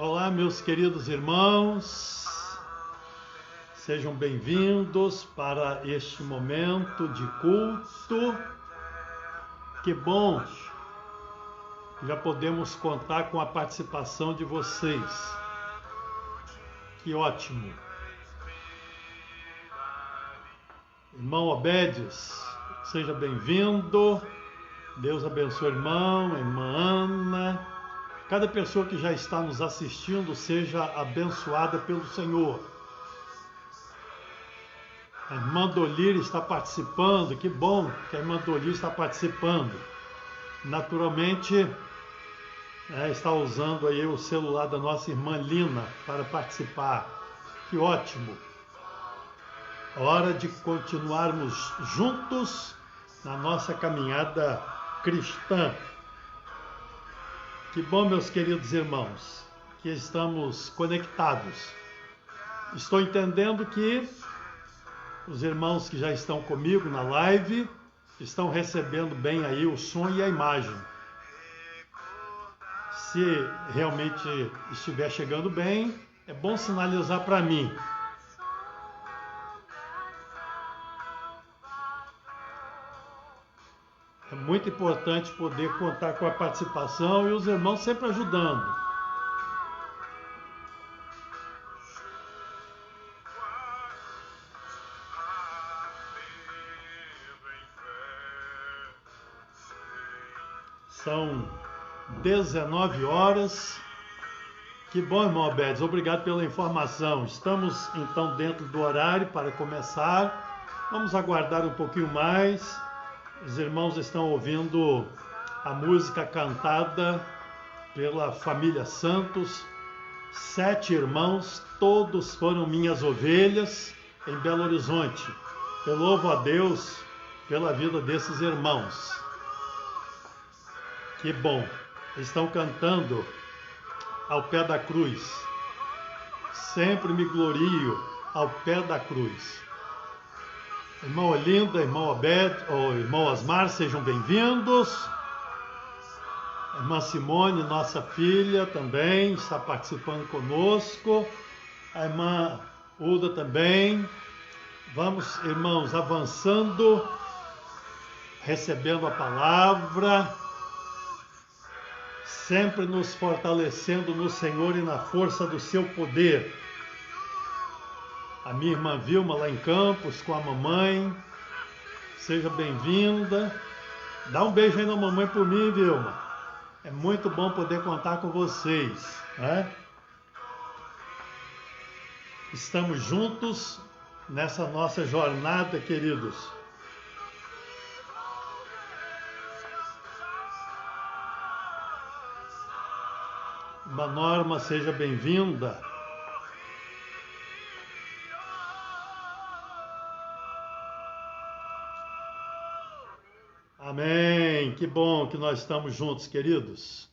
Olá, meus queridos irmãos, sejam bem-vindos para este momento de culto. Que bom, já podemos contar com a participação de vocês. Que ótimo. Irmão Obedes, seja bem-vindo. Deus abençoe o irmão, a irmã Ana. Cada pessoa que já está nos assistindo seja abençoada pelo Senhor. A irmã Dolir está participando, que bom que a irmã Dolir está participando. Naturalmente, está usando aí o celular da nossa irmã Lina para participar. Que ótimo! Hora de continuarmos juntos na nossa caminhada cristã. Que bom, meus queridos irmãos, que estamos conectados. Estou entendendo que os irmãos que já estão comigo na live estão recebendo bem aí o som e a imagem. Se realmente estiver chegando bem, é bom sinalizar para mim. É muito importante poder contar com a participação e os irmãos sempre ajudando. São 19 horas. Que bom, irmão Alberto, obrigado pela informação. Estamos então dentro do horário para começar. Vamos aguardar um pouquinho mais. Os irmãos estão ouvindo a música cantada pela família Santos. 7 irmãos, todos foram minhas ovelhas em Belo Horizonte. Eu louvo a Deus pela vida desses irmãos. Que bom, estão cantando ao pé da cruz. Sempre me glorio ao pé da cruz. Irmão Olinda, irmão Obed, irmão Osmar, sejam bem-vindos. Irmã Simone, nossa filha, também está participando conosco. A irmã Uda também. Vamos, irmãos, avançando, recebendo a palavra, sempre nos fortalecendo no Senhor e na força do seu poder. A minha irmã Vilma lá em Campos com a mamãe, seja bem-vinda. Dá um beijo aí na mamãe por mim, Vilma. É muito bom poder contar com vocês, né? Estamos juntos nessa nossa jornada, queridos. Irmã Norma, seja bem-vinda. Amém. Que bom que nós estamos juntos, queridos.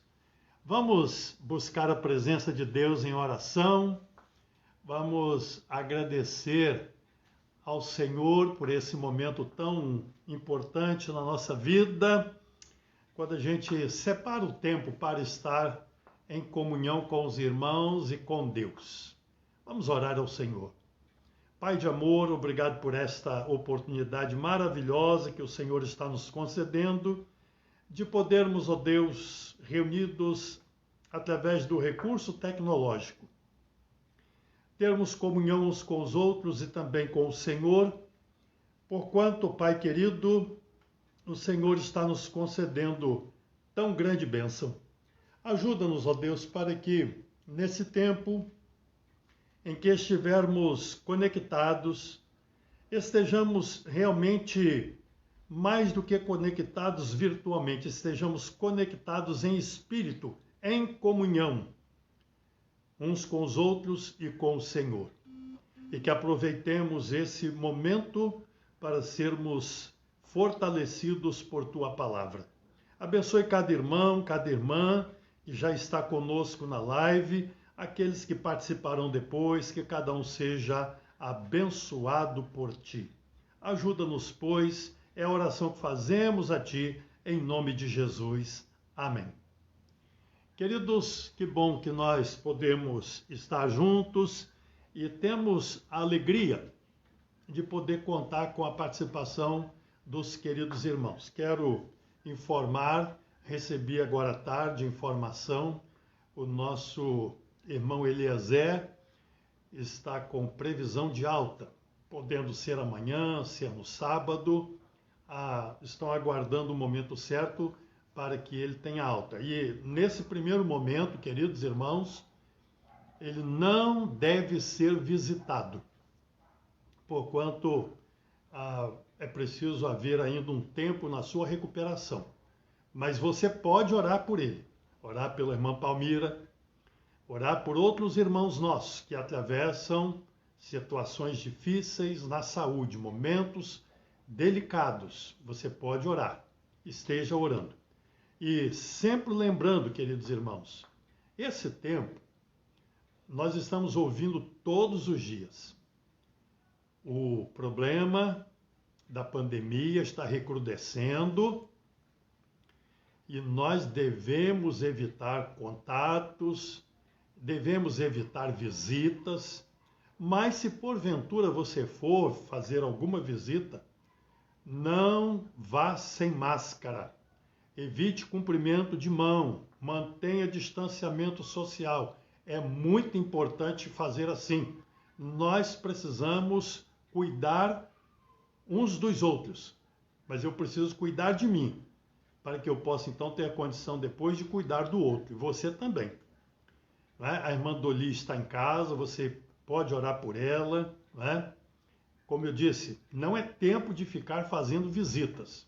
Vamos buscar a presença de Deus em oração. Vamos agradecer ao Senhor por esse momento tão importante na nossa vida, quando a gente separa o tempo para estar em comunhão com os irmãos e com Deus. Vamos orar ao Senhor. Pai de amor, obrigado por esta oportunidade maravilhosa que o Senhor está nos concedendo de podermos, ó Deus, reunidos através do recurso tecnológico, termos comunhão uns com os outros e também com o Senhor, porquanto, Pai querido, o Senhor está nos concedendo tão grande bênção. Ajuda-nos, ó Deus, para que nesse tempo em que estivermos conectados, estejamos realmente mais do que conectados virtualmente, estejamos conectados em espírito, em comunhão, uns com os outros e com o Senhor. E que aproveitemos esse momento para sermos fortalecidos por Tua palavra. Abençoe cada irmão, cada irmã que já está conosco na live, aqueles que participarão depois, que cada um seja abençoado por Ti. Ajuda-nos, pois, é a oração que fazemos a Ti, em nome de Jesus. Amém. Queridos, que bom que nós podemos estar juntos e temos a alegria de poder contar com a participação dos queridos irmãos. Quero informar, recebi agora à tarde informação, o nosso irmão Eliezer está com previsão de alta, podendo ser amanhã, ser no sábado, estão aguardando o momento certo para que ele tenha alta. E nesse primeiro momento, queridos irmãos, ele não deve ser visitado, porquanto é preciso haver ainda um tempo na sua recuperação. Mas você pode orar por ele, orar pela irmã Palmira, orar por outros irmãos nossos que atravessam situações difíceis na saúde, momentos delicados. Você pode orar, esteja orando. E sempre lembrando, queridos irmãos, esse tempo nós estamos ouvindo todos os dias. O problema da pandemia está recrudescendo e nós devemos evitar contatos, devemos evitar visitas, mas se porventura você for fazer alguma visita, não vá sem máscara. Evite cumprimento de mão, mantenha distanciamento social. É muito importante fazer assim. Nós precisamos cuidar uns dos outros, mas eu preciso cuidar de mim, para que eu possa então ter a condição depois de cuidar do outro, e você também. Né? A irmã Doli está em casa, você pode orar por ela. Né? Como eu disse, não é tempo de ficar fazendo visitas.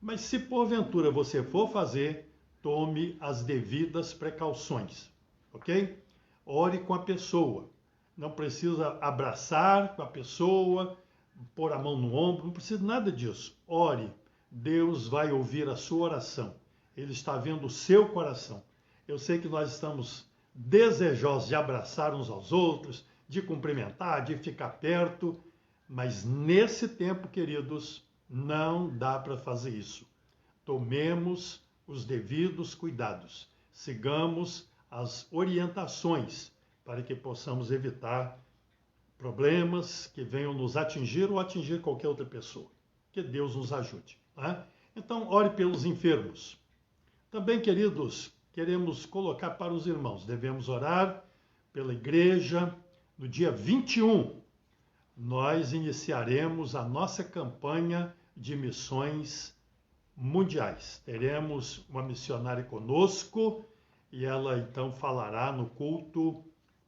Mas se porventura você for fazer, tome as devidas precauções, ok? Ore com a pessoa. Não precisa abraçar com a pessoa, pôr a mão no ombro, não precisa nada disso. Ore. Deus vai ouvir a sua oração. Ele está vendo o seu coração. Eu sei que nós estamos desejosos de abraçar uns aos outros, de cumprimentar, de ficar perto, mas nesse tempo, queridos, não dá para fazer isso. Tomemos os devidos cuidados. Sigamos as orientações para que possamos evitar problemas que venham nos atingir ou atingir qualquer outra pessoa. Que Deus nos ajude. Né? Então, ore pelos enfermos. Também, queridos, queremos colocar para os irmãos. Devemos orar pela igreja. No dia 21, nós iniciaremos a nossa campanha de missões mundiais. Teremos uma missionária conosco e ela então falará no culto,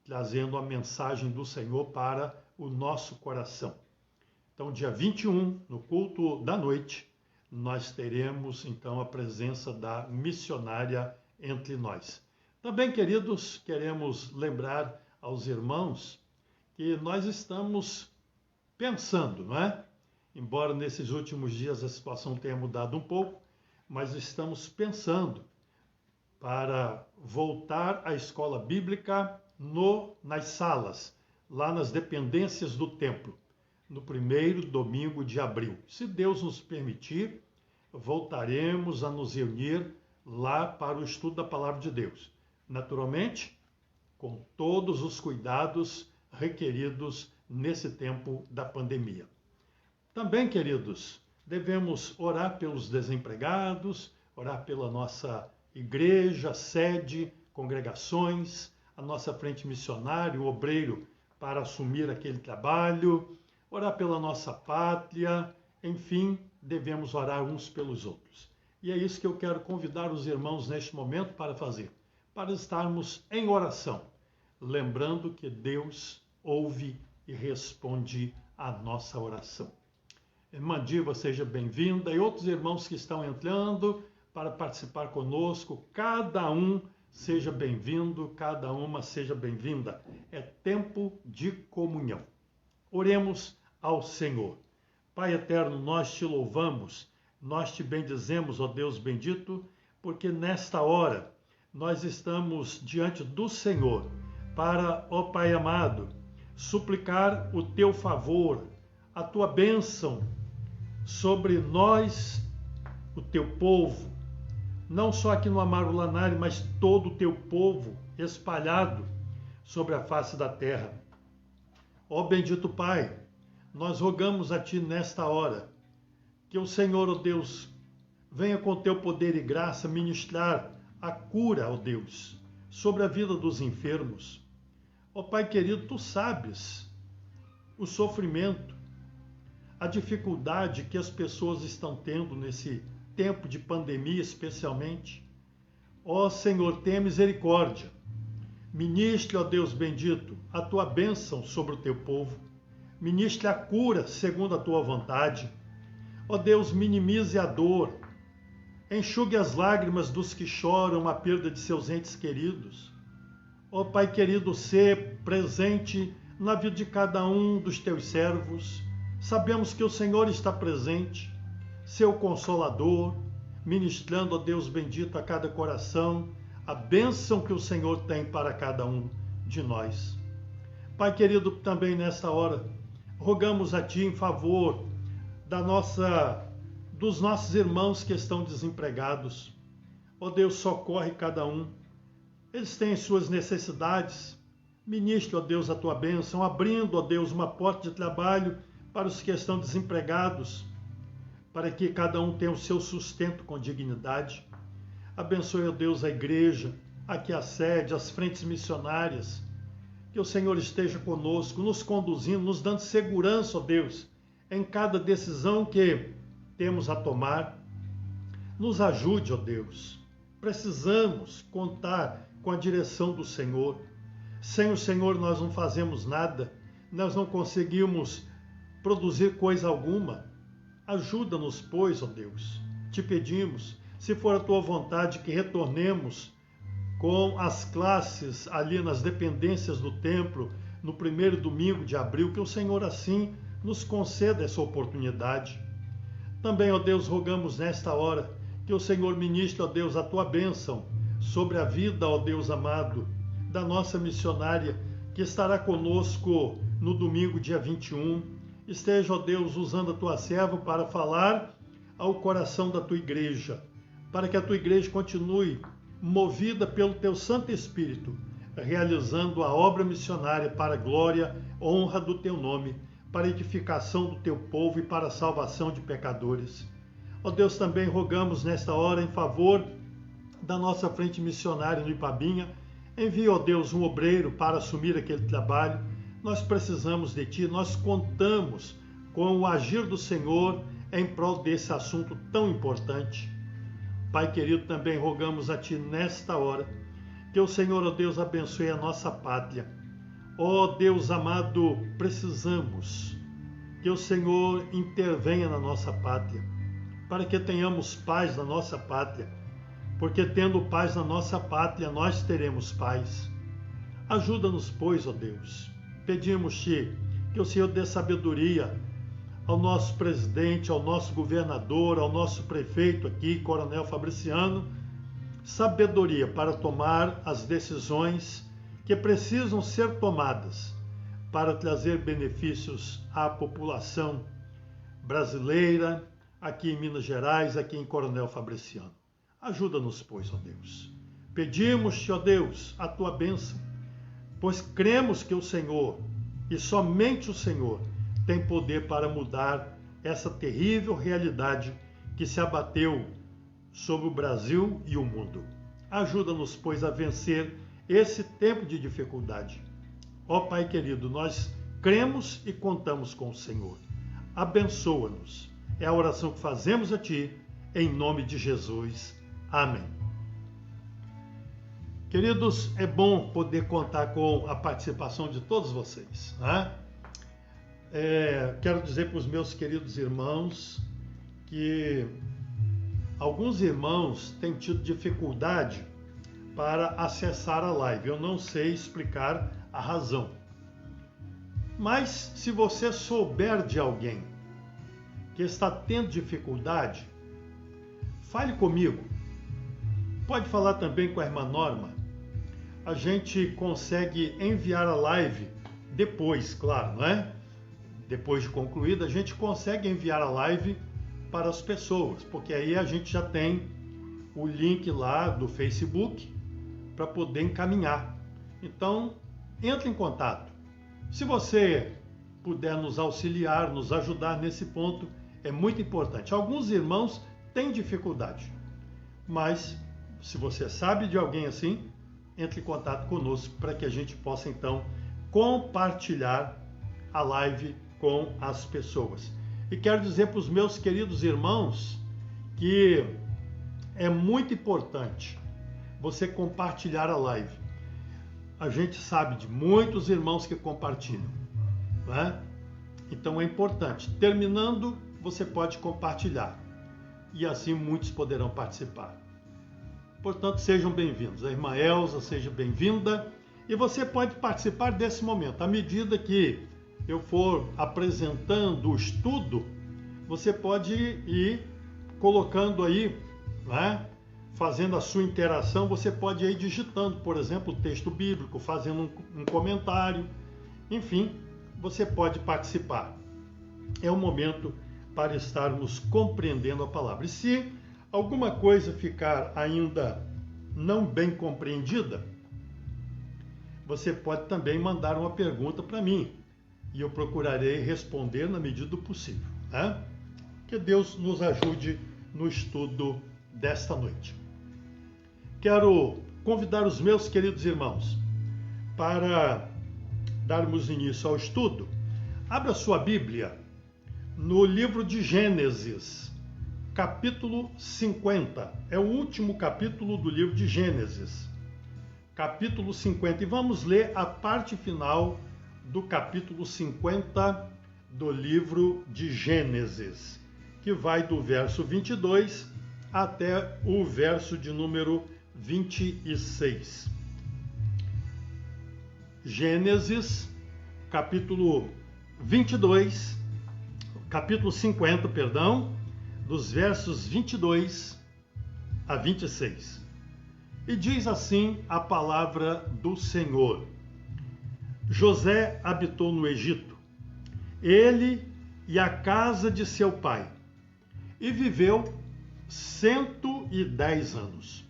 trazendo a mensagem do Senhor para o nosso coração. Então, dia 21, no culto da noite, nós teremos então a presença da missionária entre nós. Também, queridos, queremos lembrar aos irmãos que nós estamos pensando, não é? Embora nesses últimos dias a situação tenha mudado um pouco, mas estamos pensando para voltar à escola bíblica nas salas, lá nas dependências do templo, no primeiro domingo de abril. Se Deus nos permitir, voltaremos a nos reunir lá para o estudo da Palavra de Deus. Naturalmente, com todos os cuidados requeridos nesse tempo da pandemia. Também, queridos, devemos orar pelos desempregados, orar pela nossa igreja, sede, congregações, a nossa frente missionária, o obreiro para assumir aquele trabalho, orar pela nossa pátria, enfim, devemos orar uns pelos outros. E é isso que eu quero convidar os irmãos neste momento para fazer, para estarmos em oração, lembrando que Deus ouve e responde à nossa oração. Irmã Diva, seja bem-vinda, e outros irmãos que estão entrando para participar conosco, cada um seja bem-vindo, cada uma seja bem-vinda. É tempo de comunhão. Oremos ao Senhor. Pai eterno, nós te louvamos, nós te bendizemos, ó Deus bendito, porque nesta hora nós estamos diante do Senhor para, ó Pai amado, suplicar o teu favor, a tua bênção sobre nós, o teu povo. não só aqui no Amaro Lanari, mas todo o teu povo espalhado sobre a face da terra. Ó bendito Pai, nós rogamos a Ti nesta hora, que o Senhor, ó Deus, venha com teu poder e graça ministrar a cura, ó Deus, sobre a vida dos enfermos. Ó Pai querido, Tu sabes o sofrimento, a dificuldade que as pessoas estão tendo nesse tempo de pandemia, especialmente. Ó Senhor, tenha misericórdia. Ministre, ó Deus bendito, a Tua bênção sobre o Teu povo. Ministre a cura segundo a Tua vontade. Ó Deus, minimize a dor. Enxugue as lágrimas dos que choram a perda de seus entes queridos. Ó Pai querido, ser presente na vida de cada um dos Teus servos. Sabemos que o Senhor está presente, seu Consolador, ministrando, ó Deus bendito, a cada coração, a bênção que o Senhor tem para cada um de nós. Pai querido, também nesta hora, rogamos a Ti em favor dos nossos irmãos que estão desempregados. Ó Deus, socorre cada um. Eles têm suas necessidades. Ministre, ó Deus, a Tua bênção, abrindo, ó Deus, uma porta de trabalho para os que estão desempregados, para que cada um tenha o seu sustento com dignidade. Abençoe, ó Deus, a igreja, aqui a sede, as frentes missionárias. Que o Senhor esteja conosco, nos conduzindo, nos dando segurança, ó Deus, em cada decisão que temos a tomar. Nos ajude, ó Deus. Precisamos contar com a direção do Senhor. Sem o Senhor nós não fazemos nada, nós não conseguimos produzir coisa alguma. Ajuda-nos, pois, ó Deus. Te pedimos, se for a Tua vontade, que retornemos com as classes ali nas dependências do templo, no primeiro domingo de abril, que o Senhor assim nos conceda essa oportunidade. Também, ó Deus, rogamos nesta hora que o Senhor ministre, ó Deus, a Tua bênção sobre a vida, ó Deus amado, da nossa missionária, que estará conosco no domingo, dia 21. Esteja, ó Deus, usando a Tua serva para falar ao coração da Tua igreja, para que a Tua igreja continue movida pelo Teu Santo Espírito, realizando a obra missionária para a glória, honra do Teu nome, para a edificação do Teu povo e para a salvação de pecadores. Ó Deus, também rogamos nesta hora em favor da nossa frente missionária no Ipabinha. Envia, ó Deus, um obreiro para assumir aquele trabalho. Nós precisamos de Ti, nós contamos com o agir do Senhor em prol desse assunto tão importante. Pai querido, também rogamos a Ti nesta hora, que o Senhor, ó Deus, abençoe a nossa pátria. Ó Deus amado, precisamos que o Senhor intervenha na nossa pátria, para que tenhamos paz na nossa pátria, porque tendo paz na nossa pátria, nós teremos paz. Ajuda-nos, pois, ó Deus. Pedimos-te que o Senhor dê sabedoria ao nosso presidente, ao nosso governador, ao nosso prefeito aqui, Coronel Fabriciano, sabedoria para tomar as decisões que precisam ser tomadas para trazer benefícios à população brasileira, aqui em Minas Gerais, aqui em Coronel Fabriciano. Ajuda-nos, pois, ó Deus. Pedimos-te, ó Deus, a Tua bênção, pois cremos que o Senhor, e somente o Senhor, tem poder para mudar essa terrível realidade que se abateu sobre o Brasil e o mundo. Ajuda-nos, pois, a vencer esse tempo de dificuldade. Ó Pai querido, nós cremos e contamos com o Senhor. Abençoa-nos. É a oração que fazemos a Ti, em nome de Jesus. Amém. Queridos, é bom poder contar com a participação de todos vocês, né? Quero dizer para os meus queridos irmãos que alguns irmãos têm tido dificuldade para acessar a live. Eu não sei explicar a razão. Mas se você souber de alguém que está tendo dificuldade, fale comigo. Pode falar também com a irmã Norma. A gente consegue enviar a live depois, claro, não é? Depois de concluída, a gente consegue enviar a live para as pessoas, porque aí a gente já tem o link lá do Facebook para poder encaminhar. Então, entre em contato. Se você puder nos auxiliar, nos ajudar nesse ponto, é muito importante. Alguns irmãos têm dificuldade, mas se você sabe de alguém assim, entre em contato conosco para que a gente possa então compartilhar a live com as pessoas. E quero dizer para os meus queridos irmãos que é muito importante você compartilhar a live. A gente sabe de muitos irmãos que compartilham, né? Então é importante. Terminando, você pode compartilhar e assim muitos poderão participar. Portanto, sejam bem-vindos. A irmã Elza, seja bem-vinda. E você pode participar desse momento. À medida que eu for apresentando o estudo, você pode ir colocando aí, né? Fazendo a sua interação, você pode ir digitando, por exemplo, o texto bíblico, fazendo um comentário. Enfim, você pode participar. É um momento para estarmos compreendendo a palavra. E se alguma coisa ficar ainda não bem compreendida, você pode também mandar uma pergunta para mim e eu procurarei responder na medida do possível, né? Que Deus nos ajude no estudo desta noite. Quero convidar os meus queridos irmãos para darmos início ao estudo. Abra sua Bíblia no livro de Gênesis, capítulo 50. É o último capítulo do livro de Gênesis, capítulo 50. E vamos ler a parte final do capítulo 50 do livro de Gênesis, que vai do verso 22 até o verso de número 26. Gênesis, capítulo 22, capítulo 50, perdão, dos versos 22 a 26. E diz assim a palavra do Senhor: José habitou no Egito, ele e a casa de seu pai, e viveu 110 anos.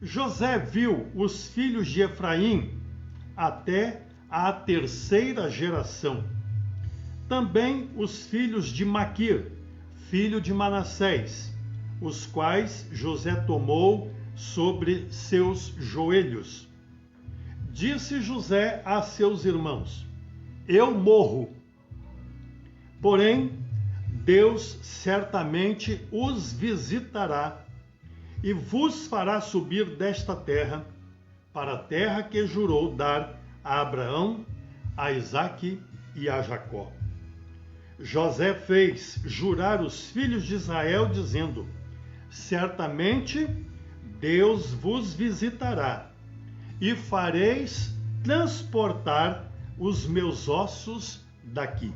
José viu os filhos de Efraim até a terceira geração. Também os filhos de Maquir, filho de Manassés, os quais José tomou sobre seus joelhos. Disse José a seus irmãos: eu morro, porém Deus certamente os visitará e vos fará subir desta terra para a terra que jurou dar a Abraão, a Isaque e a Jacó. José fez jurar os filhos de Israel, dizendo: certamente Deus vos visitará e fareis transportar os meus ossos daqui.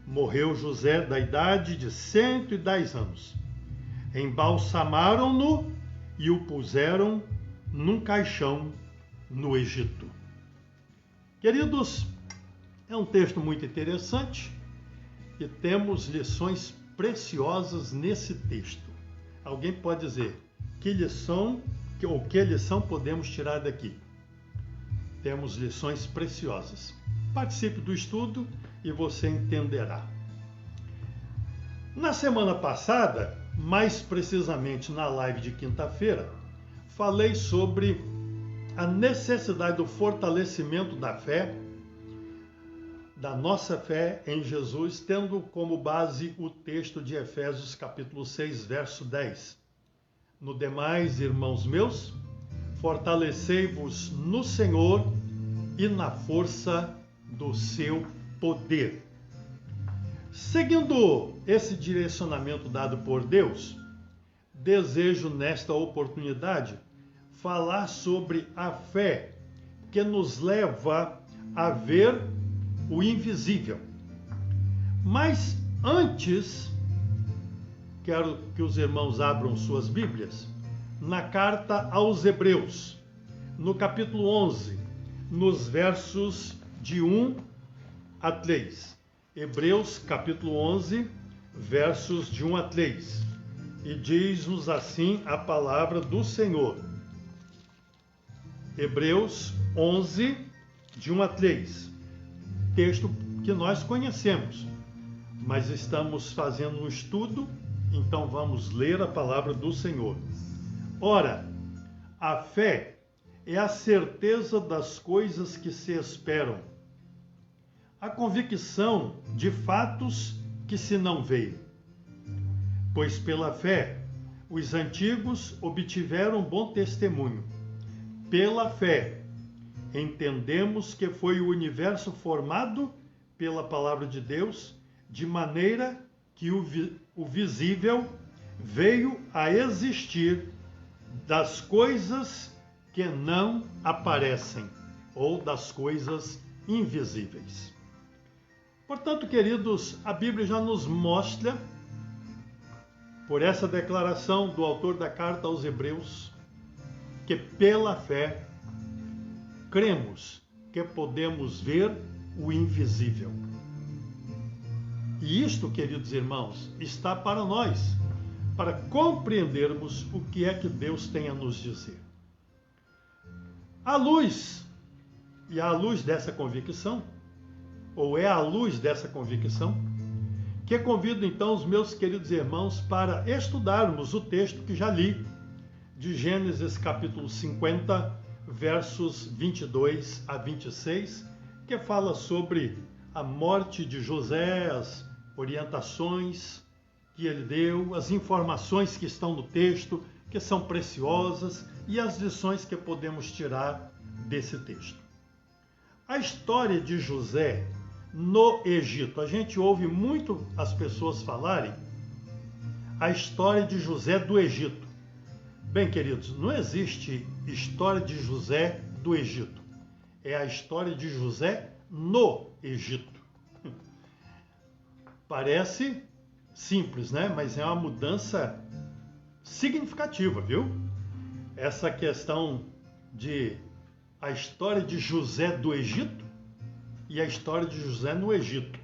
Morreu José da idade de 110 anos. Embalsamaram-no e o puseram num caixão no Egito. Queridos, é um texto muito interessante e temos lições preciosas nesse texto. Alguém pode dizer, que lição podemos tirar daqui? Temos lições preciosas. Participe do estudo e você entenderá. Na semana passada, mais precisamente na live de quinta-feira, falei sobre a necessidade do fortalecimento da fé, da nossa fé em Jesus, tendo como base o texto de Efésios capítulo 6, verso 10. No demais, irmãos meus, fortalecei-vos no Senhor e na força do seu poder. Seguindo esse direcionamento dado por Deus, desejo nesta oportunidade falar sobre a fé que nos leva a ver o invisível. Mas antes, quero que os irmãos abram suas Bíblias na carta aos Hebreus, no capítulo 11, nos versos de 1 a 3. Hebreus, capítulo 11, versos de 1 a 3. E diz-nos assim a palavra do Senhor. Hebreus 11, de 1 a 3. Texto que nós conhecemos, mas estamos fazendo um estudo, então vamos ler a palavra do Senhor. Ora, a fé é a certeza das coisas que se esperam, a convicção de fatos que se não veem. Pois pela fé os antigos obtiveram bom testemunho. Pela fé entendemos que foi o universo formado pela palavra de Deus, de maneira que o visível veio a existir das coisas que não aparecem, ou das coisas invisíveis. Portanto, queridos, a Bíblia já nos mostra, por essa declaração do autor da carta aos Hebreus, que pela fé cremos que podemos ver o invisível. E isto, queridos irmãos, está para nós, para compreendermos o que é que Deus tem a nos dizer. À luz dessa convicção, ou é à luz dessa convicção, que convido então os meus queridos irmãos para estudarmos o texto que já li, de Gênesis capítulo 50, versos 22 a 26, que fala sobre a morte de José, as orientações que ele deu, as informações que estão no texto, que são preciosas, e as lições que podemos tirar desse texto. A história de José no Egito. A gente ouve muito as pessoas falarem a história de José do Egito. Bem, queridos, não existe história de José do Egito. É a história de José no Egito. Parece simples, né? Mas é uma mudança significativa, viu? Essa questão de a história de José do Egito e a história de José no Egito,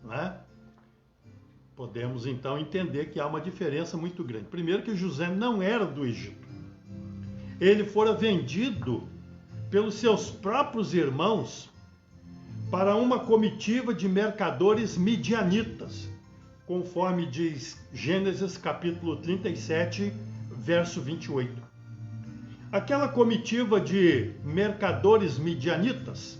né? Podemos então entender que há uma diferença muito grande. Primeiro, que José não era do Egito. Ele fora vendido pelos seus próprios irmãos para uma comitiva de mercadores midianitas, conforme diz Gênesis capítulo 37, verso 28. Aquela comitiva de mercadores midianitas,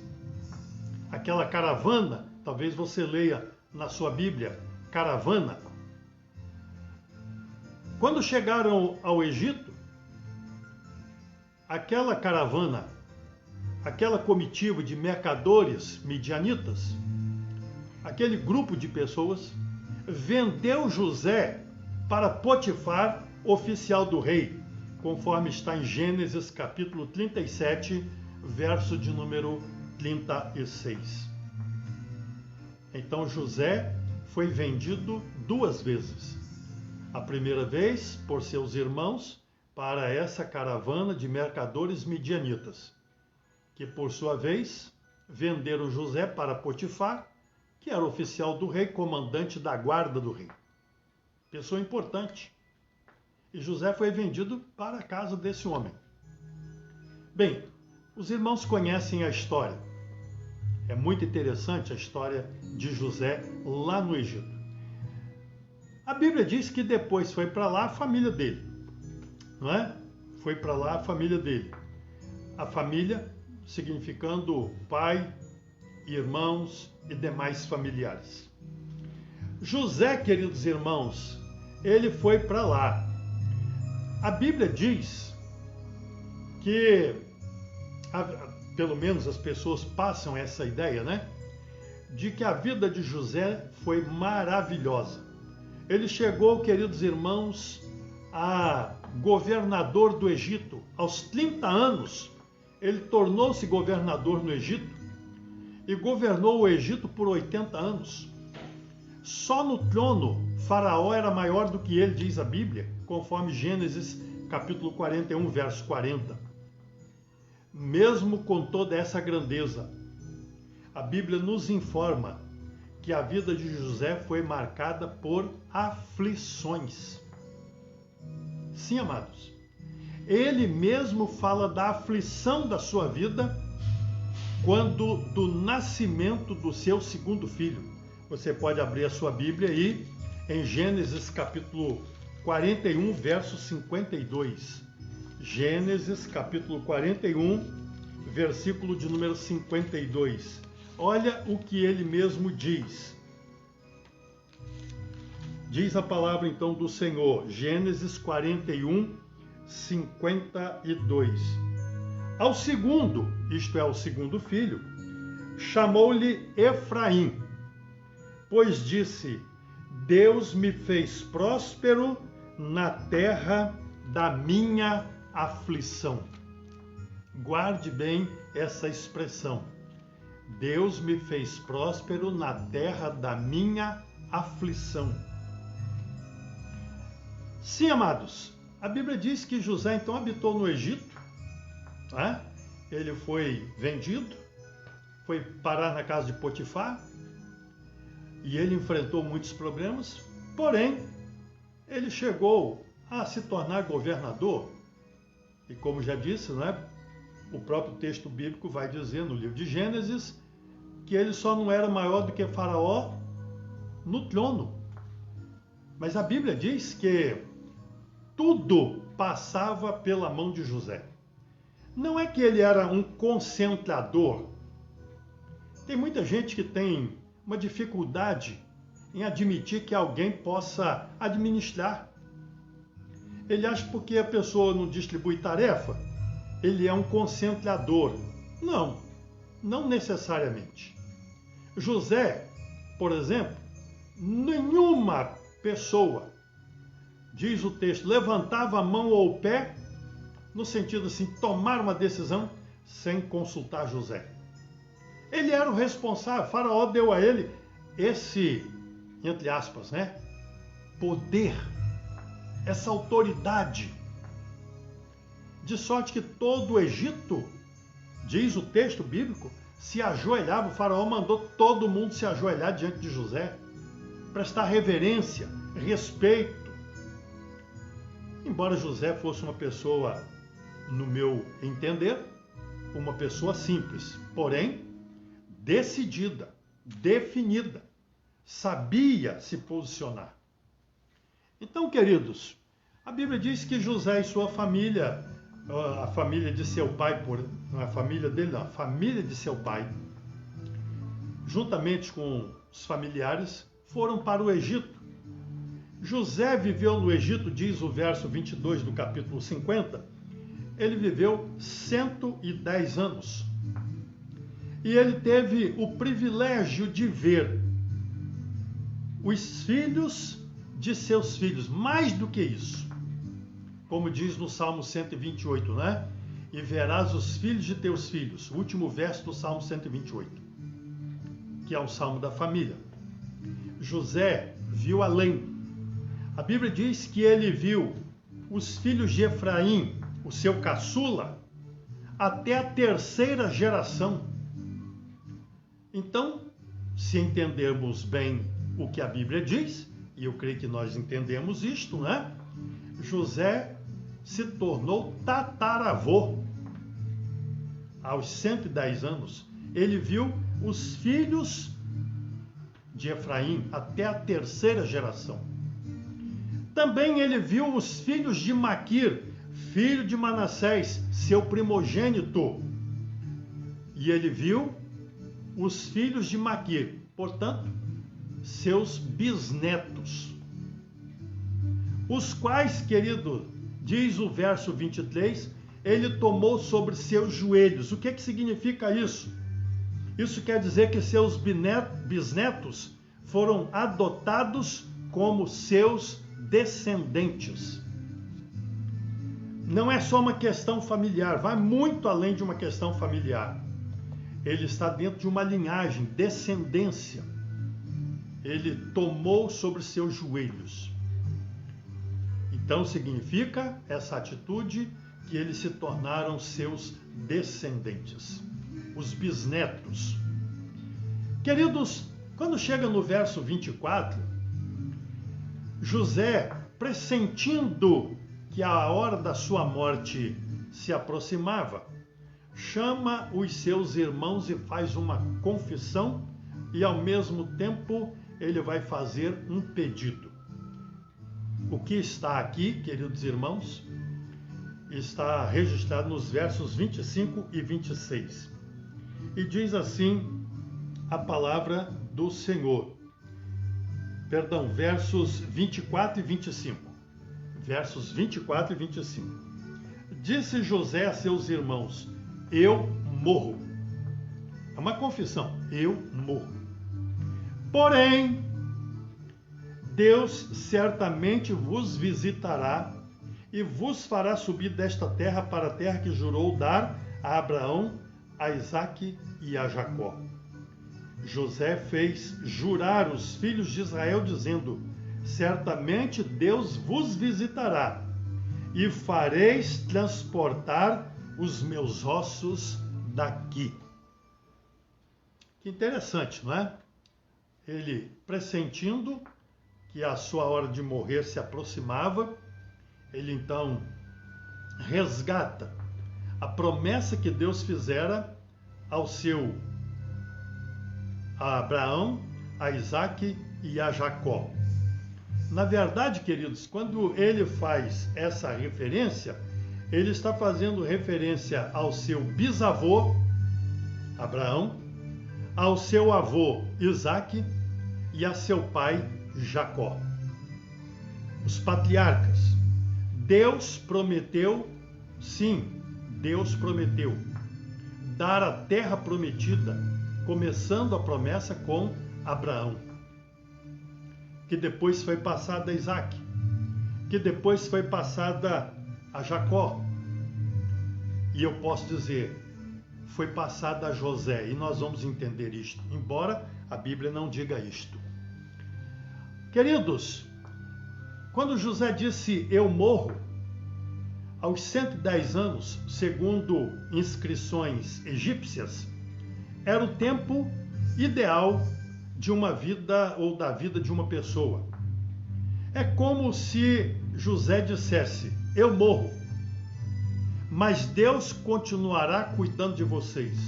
aquela caravana, talvez você leia na sua Bíblia, caravana. Quando chegaram ao Egito, aquela caravana, aquela comitiva de mercadores midianitas, aquele grupo de pessoas, vendeu José para Potifar, oficial do rei, conforme está em Gênesis capítulo 37, verso de número 36. Então José foi vendido duas vezes. A primeira vez por seus irmãos para essa caravana de mercadores midianitas, que por sua vez venderam José para Potifar, que era oficial do rei, comandante da guarda do rei. Pessoa importante. E José foi vendido para a casa desse homem. Bem, os irmãos conhecem a história. É muito interessante a história de José lá no Egito. A Bíblia diz que depois foi para lá a família dele, não é? Foi para lá a família dele. A família significando pai, irmãos e demais familiares. José, queridos irmãos, ele foi para lá. A Bíblia diz que, pelo menos as pessoas passam essa ideia, né? De que a vida de José foi maravilhosa. Ele chegou, queridos irmãos, a governador do Egito. Aos 30 anos, ele tornou-se governador no Egito e governou o Egito por 80 anos. Só no trono, Faraó era maior do que ele, diz a Bíblia, conforme Gênesis capítulo 41, verso 40. Mesmo com toda essa grandeza, a Bíblia nos informa que a vida de José foi marcada por aflições. Sim, amados. Ele mesmo fala da aflição da sua vida quando do nascimento do seu segundo filho. Você pode abrir a sua Bíblia aí em Gênesis capítulo 41, verso 52. Gênesis capítulo 41, versículo de número 52. Olha o que ele mesmo diz. Diz a palavra então do Senhor, Gênesis 41, 52. Ao segundo, isto é, ao segundo filho, chamou-lhe Efraim, pois disse: Deus me fez próspero na terra da minha aflição. Guarde bem essa expressão. Deus me fez próspero na terra da minha aflição. Sim, amados, a Bíblia diz que José então habitou no Egito, né? Ele foi vendido, foi parar na casa de Potifar, e ele enfrentou muitos problemas, porém, ele chegou a se tornar governador, e como já disse, né, o próprio texto bíblico vai dizer no livro de Gênesis que ele só não era maior do que Faraó no trono. Mas a Bíblia diz que tudo passava pela mão de José. Não é que ele era um concentrador. Tem muita gente que tem uma dificuldade em admitir que alguém possa administrar. Ele acha que porque a pessoa não distribui tarefa, ele é um concentrador. Não, não necessariamente. José, por exemplo, nenhuma pessoa, diz o texto, levantava a mão ou o pé, no sentido assim, tomar uma decisão sem consultar José. Ele era o responsável, Faraó deu a ele esse, entre aspas, né, poder, essa autoridade. De sorte que todo o Egito, diz o texto bíblico, se ajoelhava, o Faraó mandou todo mundo se ajoelhar diante de José, prestar reverência, respeito. Embora José fosse uma pessoa, no meu entender, uma pessoa simples, porém decidida, definida, sabia se posicionar. Então, queridos, a Bíblia diz que José e sua família, a família de seu pai, a família dele não, a família de seu pai, juntamente com os familiares, foram para o Egito. José viveu no Egito, diz o verso 22 do capítulo 50, ele viveu 110 anos. E ele teve o privilégio de ver os filhos de seus filhos, mais do que isso. Como diz no Salmo 128, né? E verás os filhos de teus filhos, o último verso do Salmo 128, que é o Salmo da família. José viu além. A Bíblia diz que ele viu os filhos de Efraim, o seu caçula, até a terceira geração. Então, se entendermos bem o que a Bíblia diz, e eu creio que nós entendemos isto, né? José se tornou tataravô. Aos 110 anos, ele viu os filhos de Efraim até a terceira geração. Também ele viu os filhos de Maquir, filho de Manassés, seu primogênito. E ele viu os filhos de Maquir, portanto, seus bisnetos. Os quais, querido, diz o verso 23, ele tomou sobre seus joelhos. O que significa isso? Isso quer dizer que seus bisnetos foram adotados como seus descendentes. Não é só uma questão familiar, vai muito além de uma questão familiar. Ele está dentro de uma linhagem, descendência. Ele tomou sobre seus joelhos. Então significa essa atitude que eles se tornaram seus descendentes, os bisnetos. Queridos, quando chega no verso 24, José, pressentindo que a hora da sua morte se aproximava, chama os seus irmãos e faz uma confissão e, ao mesmo tempo, ele vai fazer um pedido. O que está aqui, queridos irmãos, está registrado nos versos 25 e 26. E diz assim a palavra do Senhor. Perdão, versos 24 e 25. Versos 24 e 25. Disse José a seus irmãos: eu morro. É uma confissão. Eu morro. Porém, Deus certamente vos visitará e vos fará subir desta terra para a terra que jurou dar a Abraão, a Isaque e a Jacó. José fez jurar os filhos de Israel, dizendo: certamente Deus vos visitará e fareis transportar os meus ossos daqui. Que interessante, não é? Ele pressentindo que a sua hora de morrer se aproximava, ele então resgata a promessa que Deus fizera a Abraão, a Isaque e a Jacó. Na verdade, queridos, quando ele faz essa referência, ele está fazendo referência ao seu bisavô, Abraão, ao seu avô, Isaque, e a seu pai, Jacó. Os patriarcas. Deus prometeu, sim, Deus prometeu dar a terra prometida, começando a promessa com Abraão, que depois foi passada a Isaque, que depois foi passada a Jacó, e eu posso dizer, foi passada a José, e nós vamos entender isto, embora a Bíblia não diga isto. Queridos, quando José disse eu morro, aos 110 anos, segundo inscrições egípcias, era o tempo ideal de uma vida ou da vida de uma pessoa. É como se José dissesse: eu morro, mas Deus continuará cuidando de vocês.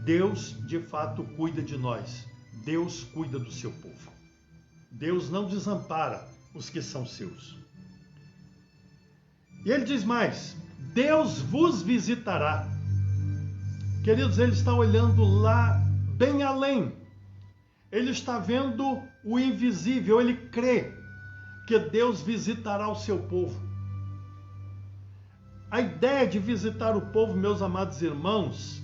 Deus, de fato, cuida de nós. Deus cuida do seu povo. Deus não desampara os que são seus. E ele diz mais: Deus vos visitará. Queridos, ele está olhando lá bem além. Ele está vendo o invisível, ele crê que Deus visitará o seu povo. A ideia de visitar o povo, meus amados irmãos,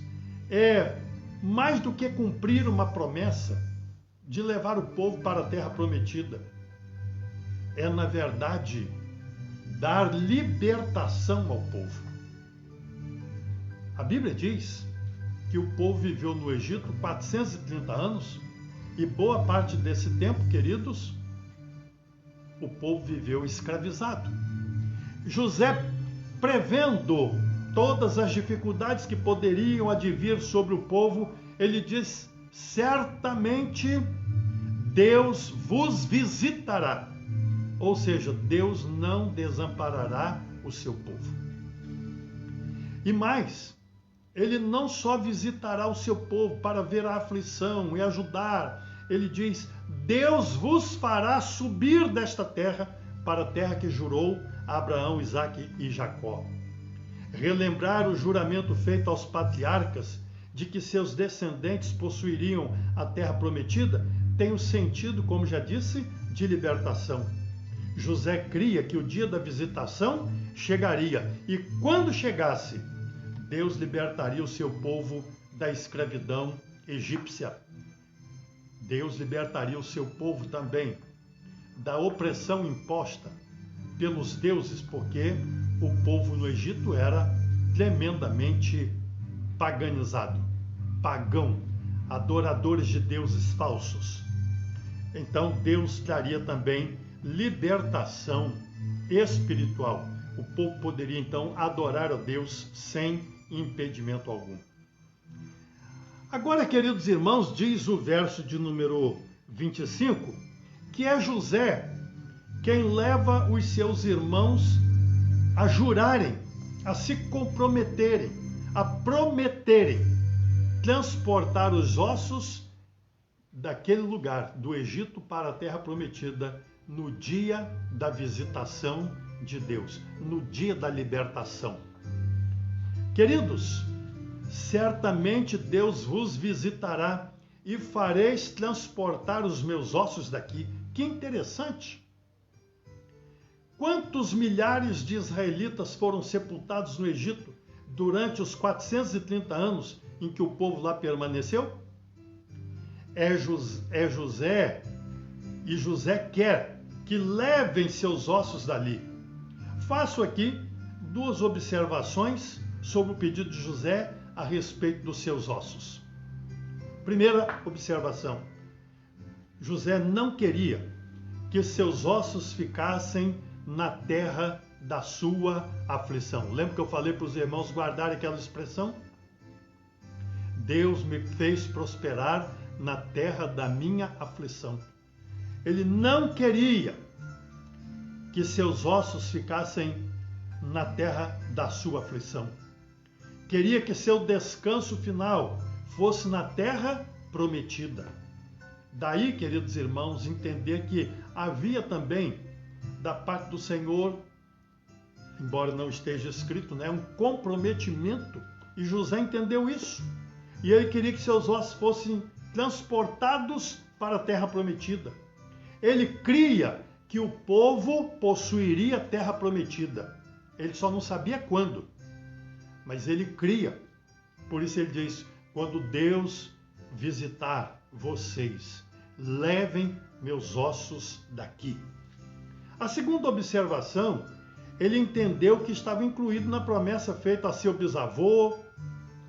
é mais do que cumprir uma promessa de levar o povo para a terra prometida. É, na verdade, dar libertação ao povo. A Bíblia diz que o povo viveu no Egito 430 anos e boa parte desse tempo, queridos, o povo viveu escravizado. José, prevendo todas as dificuldades que poderiam advir sobre o povo, ele diz: certamente Deus vos visitará. Ou seja, Deus não desamparará o seu povo. E mais, ele não só visitará o seu povo para ver a aflição e ajudar, ele diz: Deus vos fará subir desta terra para a terra que jurou a Abraão, Isaque e Jacó. Relembrar o juramento feito aos patriarcas de que seus descendentes possuiriam a terra prometida tem o sentido, como já disse, de libertação. José cria que o dia da visitação chegaria e, quando chegasse, Deus libertaria o seu povo da escravidão egípcia. Deus libertaria o seu povo também da opressão imposta pelos deuses, porque o povo no Egito era tremendamente paganizado, pagão, adoradores de deuses falsos. Então Deus traria também libertação espiritual. O povo poderia então adorar a Deus sem impedimento algum. Agora, queridos irmãos, diz o verso de número 25, que é José quem leva os seus irmãos a jurarem, a se comprometerem, a prometerem transportar os ossos daquele lugar, do Egito para a Terra Prometida, no dia da visitação de Deus, no dia da libertação. Queridos, certamente Deus vos visitará e fareis transportar os meus ossos daqui. Que interessante! Quantos milhares de israelitas foram sepultados no Egito durante os 430 anos em que o povo lá permaneceu? É José, e José quer que levem seus ossos dali. Faço aqui duas observações sobre o pedido de José a respeito dos seus ossos. Primeira observação: José não queria que seus ossos ficassem na terra da sua aflição. Lembra que eu falei para os irmãos guardarem aquela expressão? Deus me fez prosperar na terra da minha aflição. Ele não queria que seus ossos ficassem na terra da sua aflição. Queria que seu descanso final fosse na terra prometida. Daí, queridos irmãos, entender que havia também, da parte do Senhor, embora não esteja escrito, né, um comprometimento, e José entendeu isso. E ele queria que seus ossos fossem transportados para a terra prometida. Ele cria que o povo possuiria a terra prometida. Ele só não sabia quando, mas ele cria. Por isso ele diz: quando Deus visitar vocês, levem meus ossos daqui. A segunda observação, ele entendeu que estava incluído na promessa feita a seu bisavô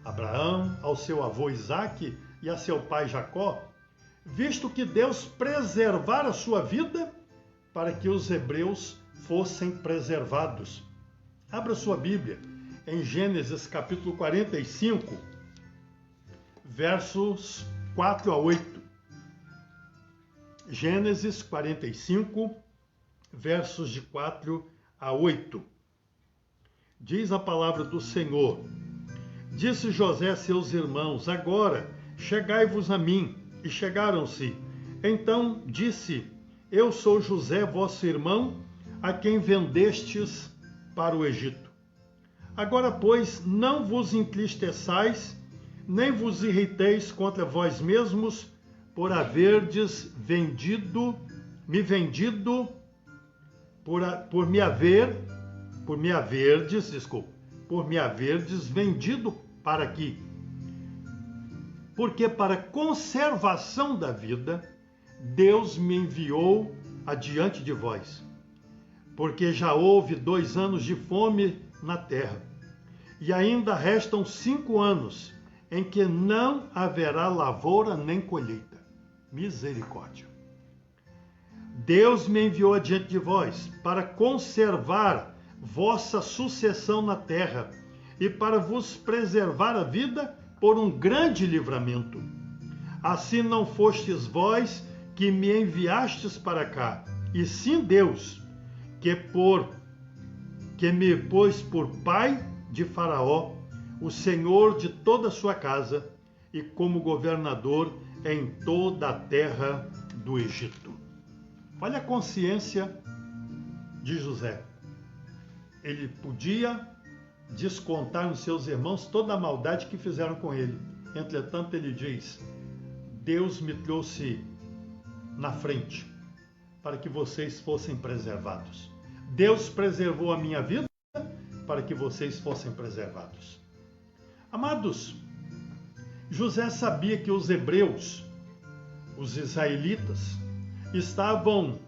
Abraão, ao seu avô Isaque e a seu pai Jacó, visto que Deus preservara a sua vida para que os hebreus fossem preservados. Abra sua Bíblia em Gênesis capítulo 45, versos 4 a 8. Gênesis 45, versos de 4 a 8. Diz a palavra do Senhor: Disse José a seus irmãos: agora chegai-vos a mim. E chegaram-se. Então disse: eu sou José, vosso irmão, a quem vendestes para o Egito. Agora, pois, não vos entristeçais, nem vos irriteis contra vós mesmos, por haverdes por me haverdes vendido para aqui. Porque para conservação da vida, Deus me enviou adiante de vós. Porque já houve 2 anos de fome na terra, e ainda restam 5 anos em que não haverá lavoura nem colheita. Misericórdia. Deus me enviou adiante de vós para conservar vossa sucessão na terra e para vos preservar a vida por um grande livramento. Assim não fostes vós que me enviastes para cá, e sim Deus, que me pôs por pai de Faraó, o senhor de toda a sua casa, e como governador em toda a terra do Egito. Olha a consciência de José. Ele podia descontar nos seus irmãos toda a maldade que fizeram com ele. Entretanto, ele diz: Deus me trouxe na frente para que vocês fossem preservados. Deus preservou a minha vida para que vocês fossem preservados. Amados, José sabia que os hebreus, os israelitas, estavam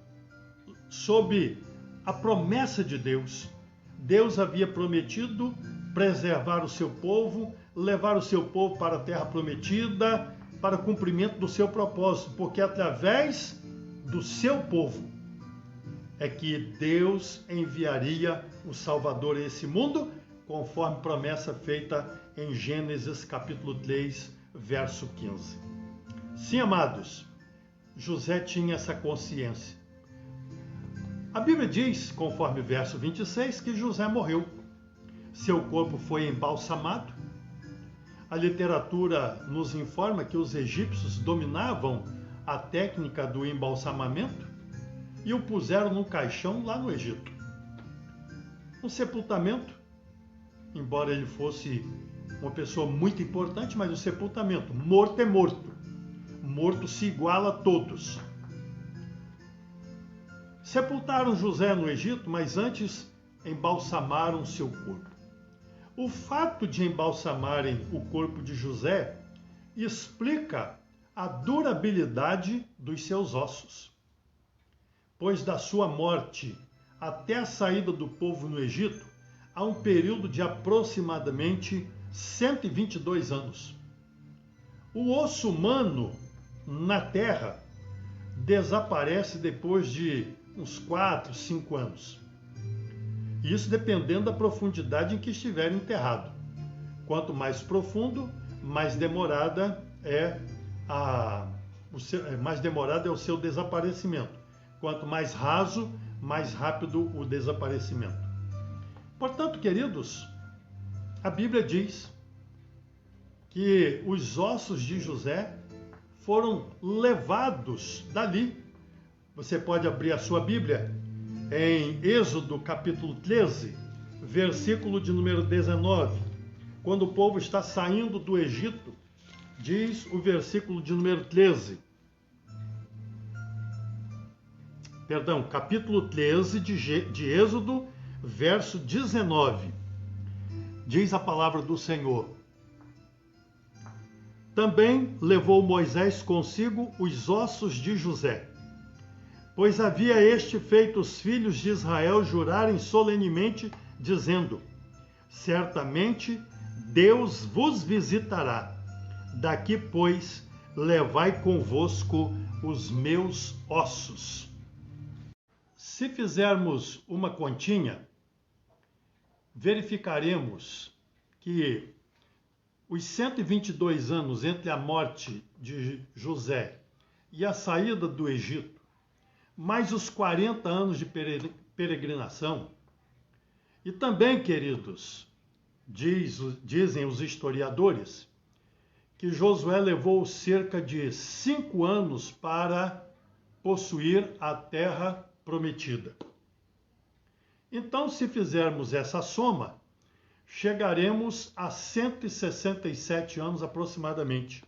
sob a promessa de Deus. Deus havia prometido preservar o seu povo, levar o seu povo para a terra prometida, para o cumprimento do seu propósito, porque através do seu povo é que Deus enviaria o Salvador a esse mundo, conforme promessa feita em Gênesis capítulo 3, verso 15. Sim, amados, José tinha essa consciência. A Bíblia diz, conforme o verso 26, que José morreu. Seu corpo foi embalsamado. A literatura nos informa que os egípcios dominavam a técnica do embalsamamento e o puseram num caixão lá no Egito. Um sepultamento, embora ele fosse uma pessoa muito importante, mas o sepultamento, morto é morto. Morto se iguala a todos. Sepultaram José no Egito, mas antes embalsamaram seu corpo. O fato de embalsamarem o corpo de José explica a durabilidade dos seus ossos, pois da sua morte até a saída do povo no Egito há um período de aproximadamente 122 anos. O osso humano na terra desaparece depois de uns 4, 5 anos. Isso dependendo da profundidade em que estiver enterrado. Quanto mais profundo, mais demorada é o seu desaparecimento. Quanto mais raso, mais rápido o desaparecimento. Portanto, queridos, a Bíblia diz que os ossos de José foram levados dali. Você pode abrir a sua Bíblia em Êxodo capítulo 13, versículo de número 19. Quando o povo está saindo do Egito, diz o versículo de número 13. Perdão, capítulo 13 de Êxodo, verso 19. Diz a palavra do Senhor: Também levou Moisés consigo os ossos de José, pois havia este feito os filhos de Israel jurarem solenemente, dizendo: Certamente Deus vos visitará. Daqui, pois, levai convosco os meus ossos. Se fizermos uma continha, verificaremos que os 122 anos entre a morte de José e a saída do Egito, mais os 40 anos de peregrinação, e também, queridos, dizem os historiadores, que Josué levou cerca de 5 anos para possuir a terra prometida. Então, se fizermos essa soma, chegaremos a 167 anos aproximadamente.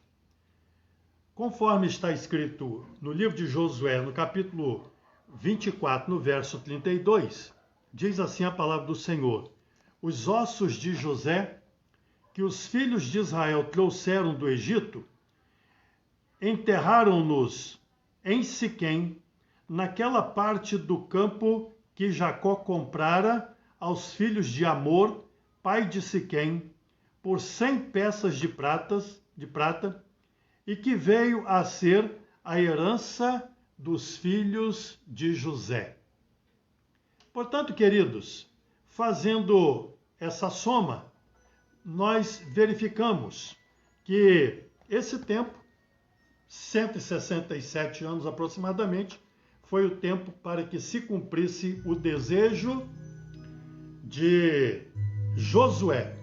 Conforme está escrito no livro de Josué, no capítulo 24, no verso 32, diz assim a palavra do Senhor: Os ossos de José, que os filhos de Israel trouxeram do Egito, enterraram-nos em Siquém, naquela parte do campo que Jacó comprara aos filhos de Amor, pai de Siquém, por 100 peças de prata, e que veio a ser a herança dos filhos de José. Portanto, queridos, fazendo essa soma, nós verificamos que esse tempo, 167 anos aproximadamente, foi o tempo para que se cumprisse o desejo de José,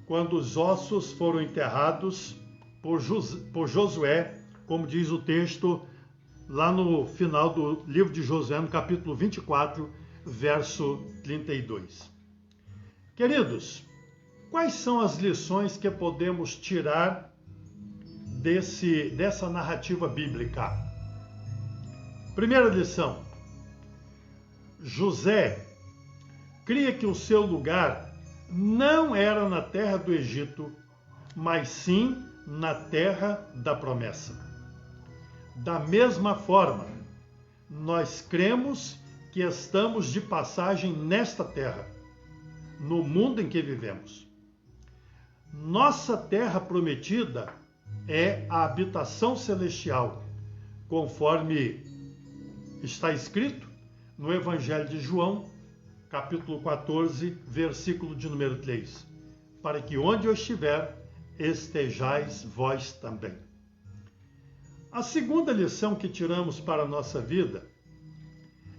quando os ossos foram enterrados por Josué, como diz o texto lá no final do livro de Josué, no capítulo 24, verso 32. Queridos, quais são as lições que podemos tirar dessa narrativa bíblica? Primeira lição: José cria que o seu lugar não era na terra do Egito, mas sim na terra da promessa. Da mesma forma, nós cremos que estamos de passagem nesta terra, no mundo em que vivemos. Nossa terra prometida é a habitação celestial, conforme está escrito no Evangelho de João, capítulo 14, versículo de número 3. Para que onde eu estiver, estejais vós também. A segunda lição que tiramos para a nossa vida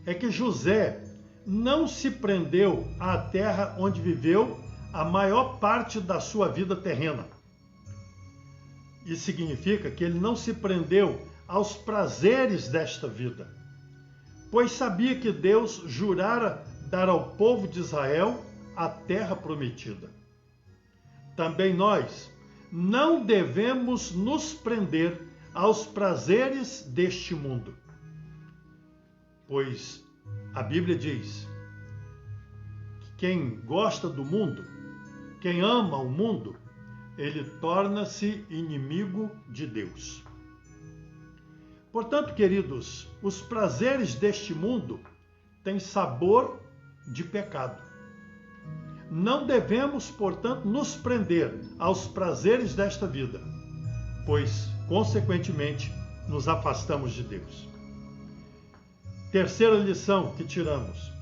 é que José não se prendeu à terra onde viveu a maior parte da sua vida terrena. Isso significa que ele não se prendeu aos prazeres desta vida, pois sabia que Deus jurara dar ao povo de Israel a terra prometida. Também nós não devemos nos prender aos prazeres deste mundo, pois a Bíblia diz que quem gosta do mundo, quem ama o mundo, ele torna-se inimigo de Deus. Portanto, queridos, os prazeres deste mundo têm sabor de pecado. Não devemos, portanto, nos prender aos prazeres desta vida, pois, consequentemente, nos afastamos de Deus. Terceira lição que tiramos: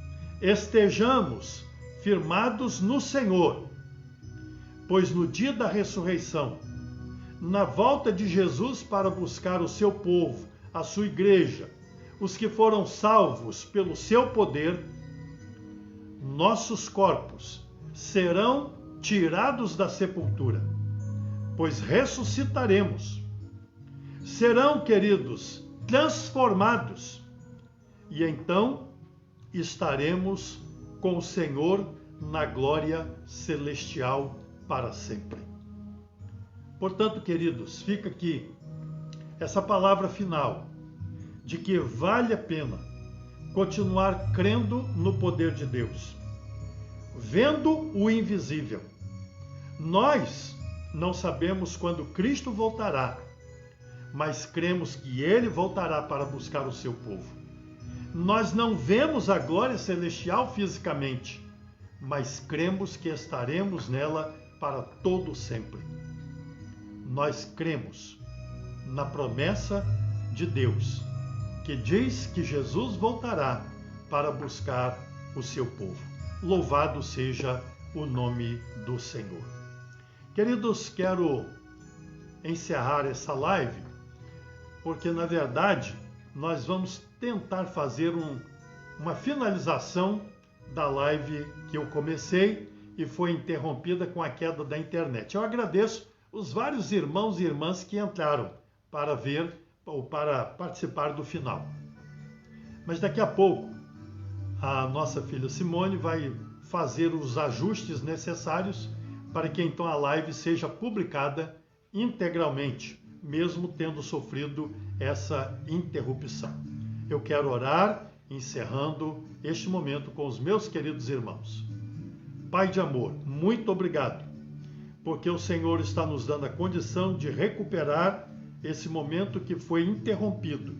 estejamos firmados no Senhor, pois no dia da ressurreição, na volta de Jesus para buscar o seu povo, a sua igreja, os que foram salvos pelo seu poder, nossos corpos serão tirados da sepultura, pois ressuscitaremos. Serão, queridos, transformados, e então estaremos com o Senhor na glória celestial para sempre. Portanto, queridos, fica aqui essa palavra final de que vale a pena continuar crendo no poder de Deus, vendo o invisível. Nós não sabemos quando Cristo voltará, mas cremos que Ele voltará para buscar o seu povo. Nós não vemos a glória celestial fisicamente, mas cremos que estaremos nela para todo sempre. Nós cremos na promessa de Deus, que diz que Jesus voltará para buscar o seu povo. Louvado seja o nome do Senhor. Queridos, quero encerrar essa live, porque na verdade nós vamos tentar fazer uma finalização da live que eu comecei e foi interrompida com a queda da internet. Eu agradeço os vários irmãos e irmãs que entraram para ver ou para participar do final. Mas daqui a pouco a nossa filha Simone vai fazer os ajustes necessários para que então a live seja publicada integralmente, mesmo tendo sofrido essa interrupção. Eu quero orar, encerrando este momento com os meus queridos irmãos. Pai de amor, muito obrigado, porque o Senhor está nos dando a condição de recuperar esse momento que foi interrompido.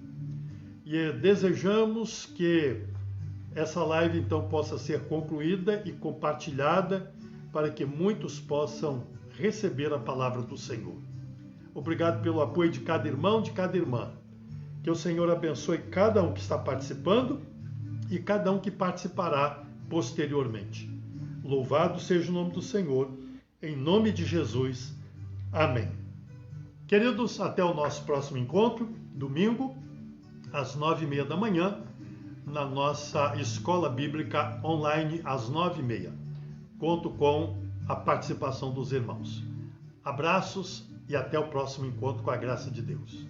E desejamos que essa live então possa ser concluída e compartilhada para que muitos possam receber a palavra do Senhor. Obrigado pelo apoio de cada irmão, de cada irmã. Que o Senhor abençoe cada um que está participando e cada um que participará posteriormente. Louvado seja o nome do Senhor, em nome de Jesus. Amém. Queridos, até o nosso próximo encontro, domingo, às 9h30 da manhã, na nossa Escola Bíblica Online, às 9h30. Conto com a participação dos irmãos. Abraços e até o próximo encontro com a graça de Deus.